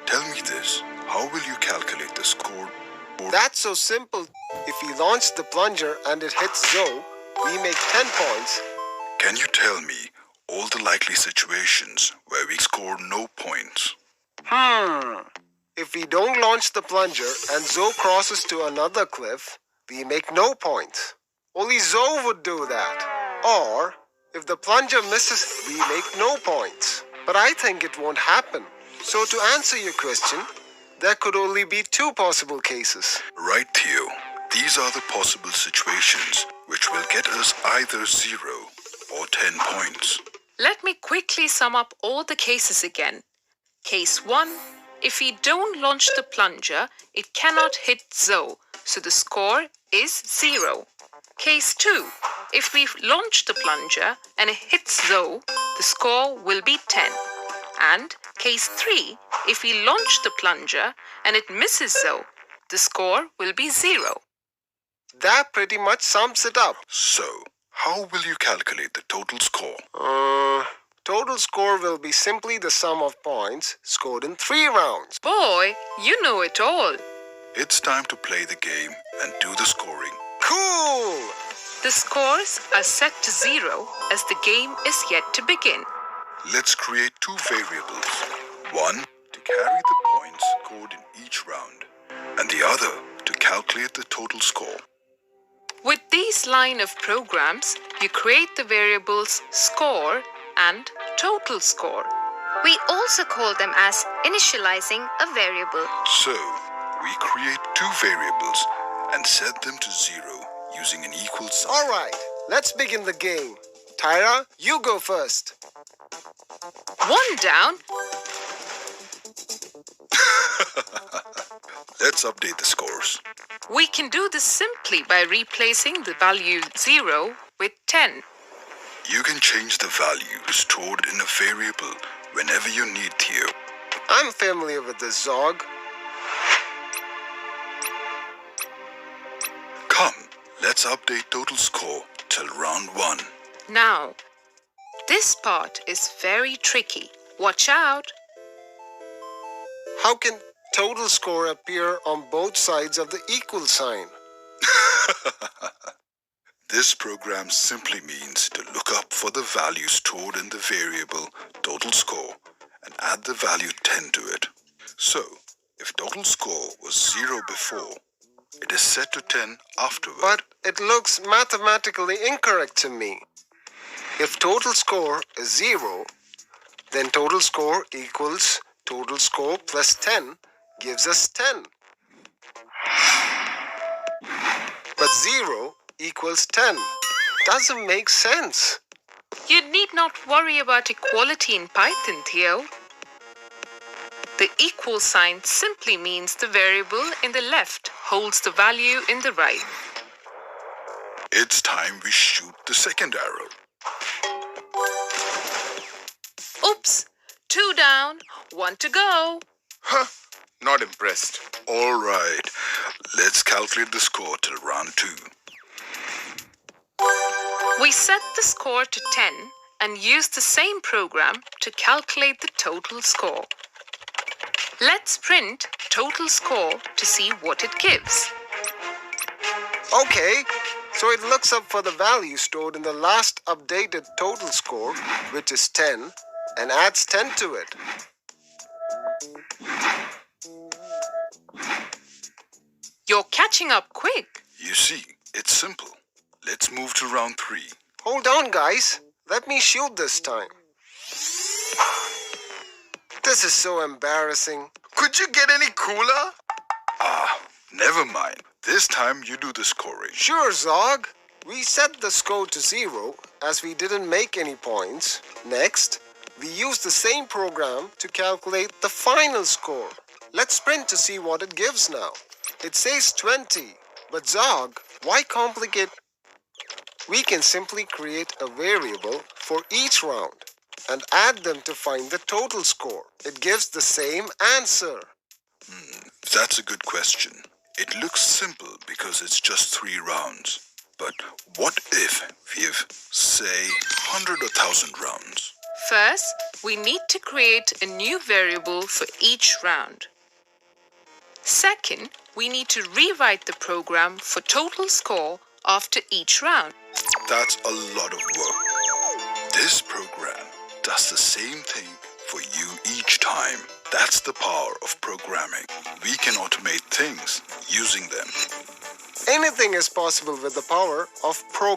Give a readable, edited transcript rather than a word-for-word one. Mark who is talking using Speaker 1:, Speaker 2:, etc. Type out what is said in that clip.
Speaker 1: Tell me this, how will you calculate the score?
Speaker 2: That's so simple. If we launch the plunger and it hits Zoe, we make 10 points.
Speaker 1: Can you tell me all the likely situations where we score no points?
Speaker 2: If we don't launch the plunger and Zoe crosses to another cliff, we make no points. Only Zoe would do that. Or, if the plunger misses, we make no points. But I think it won't happen. So to answer your question, there could only be two possible cases.
Speaker 1: Right, Theo. These are the possible situations which will get us either 0 or 10 points.
Speaker 3: Let me quickly sum up all the cases again. Case 1. If we don't launch the plunger, it cannot hit Zoe, so the score is 0. Case 2. If we launch the plunger and it hits Zoe, the score will be 10. And case 3. If we launch the plunger and it misses Zoe, the score will be 0.
Speaker 2: That pretty much sums it up.
Speaker 1: So, how will you calculate the total score?
Speaker 2: Total score will be simply the sum of points scored in 3 rounds.
Speaker 3: Boy, you know it all.
Speaker 1: It's time to play the game and do the scoring.
Speaker 2: Cool!
Speaker 3: The scores are set to 0 as the game is yet to begin.
Speaker 1: Let's create 2 variables. One to carry the points scored in each round, and the other to calculate the total score.
Speaker 3: With these line of programs, you create the variables score and total score.
Speaker 4: We also call them as initializing a variable.
Speaker 1: So, we create 2 variables and set them to 0 using an equal sign.
Speaker 2: All right, let's begin the game. Tyra, you go first.
Speaker 3: 1 down.
Speaker 1: Let's update the scores.
Speaker 3: We can do this simply by replacing the value 0 with 10.
Speaker 1: You can change the value stored in a variable whenever you need, Theo.
Speaker 2: I'm familiar with this, Zog.
Speaker 1: Come, let's update total score till round 1.
Speaker 3: Now, this part is very tricky. Watch out.
Speaker 2: How can total score appear on both sides of the equal sign?
Speaker 1: This program simply means to look up for the value stored in the variable total score and add the value 10 to it. So, if total score was 0 before, it is set to 10 afterward.
Speaker 2: But it looks mathematically incorrect to me. If total score is 0, then total score equals total score plus 10 gives us 10. But 0 equals 10. Doesn't make sense.
Speaker 3: You need not worry about equality in Python, Theo. The equal sign simply means the variable in the left holds the value in the right.
Speaker 1: It's time we shoot the second arrow.
Speaker 3: Oops! 2 down, 1 to go.
Speaker 1: Not impressed. All right, let's calculate the score till round 2.
Speaker 3: We set the score to 10 and use the same program to calculate the total score. Let's print total score to see what it gives.
Speaker 2: Okay, so it looks up for the value stored in the last updated total score, which is 10, and adds 10 to it.
Speaker 3: You're catching up quick.
Speaker 1: You see, it's simple. Let's move to round 3.
Speaker 2: Hold on, guys. Let me shoot this time. This is so embarrassing.
Speaker 1: Could you get any cooler? Never mind. This time you do the scoring.
Speaker 2: Sure, Zog. We set the score to 0 as we didn't make any points. Next, we use the same program to calculate the final score. Let's print to see what it gives now. It says 20, but Zog, why complicate? We can simply create a variable for each round and add them to find the total score. It gives the same answer.
Speaker 1: That's a good question. It looks simple because it's just 3 rounds. But what if we have, say, 100 or 1,000 rounds?
Speaker 3: First, we need to create a new variable for each round. Second, we need to rewrite the program for total score after each round.
Speaker 1: That's a lot of work. This program does the same thing for you each time. That's the power of programming. We can automate things using them.
Speaker 2: Anything is possible with the power of programming.